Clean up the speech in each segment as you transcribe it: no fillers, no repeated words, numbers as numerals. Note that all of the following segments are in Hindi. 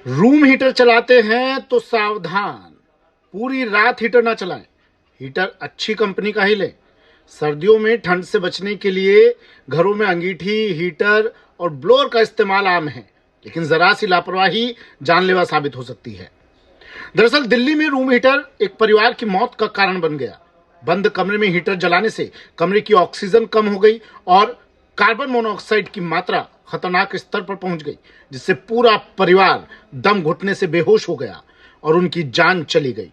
रूम हीटर चलाते हैं तो सावधान, पूरी रात हीटर ना चलाएं। हीटर अच्छी कंपनी का ही लें। सर्दियों में ठंड से बचने के लिए घरों में अंगीठी, हीटर और ब्लोअर का इस्तेमाल आम है, लेकिन जरा सी लापरवाही जानलेवा साबित हो सकती है। दरअसल दिल्ली में रूम हीटर एक परिवार की मौत का कारण बन गया। बंद कमरे में हीटर जलाने से कमरे की ऑक्सीजन कम हो गई और कार्बन मोनोऑक्साइड की मात्रा खतरनाक स्तर पर पहुंच गई, जिससे पूरा परिवार दम घुटने से बेहोश हो गया और उनकी जान चली गई।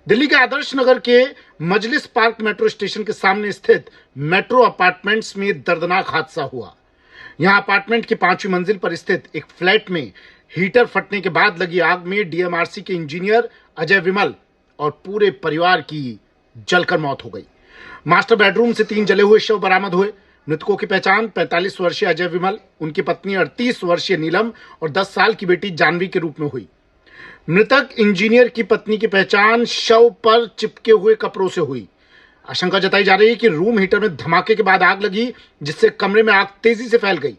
दिल्ली के आदर्श नगर के मजलिस पार्क मेट्रो स्टेशन के सामने स्थित मेट्रो अपार्टमेंट्स में दर्दनाक हादसा हुआ। यहां अपार्टमेंट की 5वीं मंजिल पर स्थित एक फ्लैट में हीटर फटने के बाद लगी आग में डीएमआरसी के इंजीनियर अजय विमल और पूरे परिवार की जलकर मौत हो गई। मास्टर बेडरूम से 3 जले हुए शव बरामद हुए। मृतकों की पहचान 45 वर्षीय अजय विमल, उनकी पत्नी 38 वर्षीय नीलम और 10 साल की बेटी जानवी के रूप में हुई। मृतक इंजीनियर की पत्नी की पहचान शव पर चिपके हुए कपड़ों से हुई। आशंका जताई जा रही है कि रूम हीटर में धमाके के बाद आग लगी, जिससे कमरे में आग तेजी से फैल गई।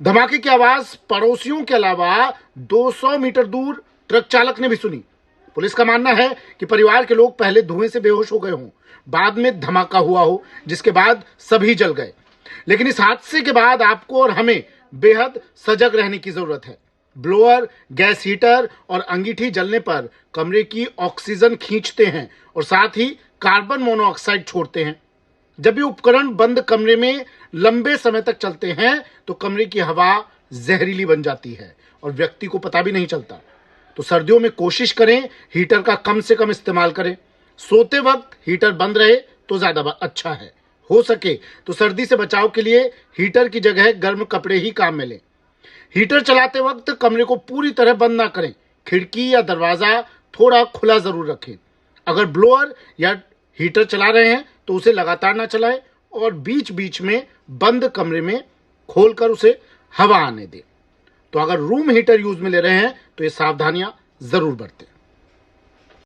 धमाके की आवाज पड़ोसियों के अलावा 200 मीटर दूर ट्रक चालक ने भी सुनी। पुलिस का मानना है कि परिवार के लोग पहले धुएं से बेहोश हो गए हों, बाद में धमाका हुआ हो, जिसके बाद सभी जल गए। लेकिन इस हादसे के बाद आपको और हमें बेहद सजग रहने की जरूरत है। ब्लोअर, गैस हीटर और अंगीठी जलने पर कमरे की ऑक्सीजन खींचते हैं और साथ ही कार्बन मोनोऑक्साइड छोड़ते हैं। जब ये उपकरण बंद कमरे में लंबे समय तक चलते हैं तो कमरे की हवा जहरीली बन जाती है और व्यक्ति को पता भी नहीं चलता। तो सर्दियों में कोशिश करें हीटर का कम से कम इस्तेमाल करें। सोते वक्त हीटर बंद रहे तो ज्यादा अच्छा है। हो सके तो सर्दी से बचाव के लिए हीटर की जगह गर्म कपड़े ही काम में लें। हीटर चलाते वक्त कमरे को पूरी तरह बंद ना करें। खिड़की या दरवाजा थोड़ा खुला जरूर रखें। अगर ब्लोअर या हीटर चला रहे हैं तो उसे लगातार ना चलाएं और बीच बीच में बंद कमरे में खोलकर उसे हवा आने दें। तो अगर रूम हीटर यूज में ले रहे हैं तो ये सावधानियां जरूर बरतें।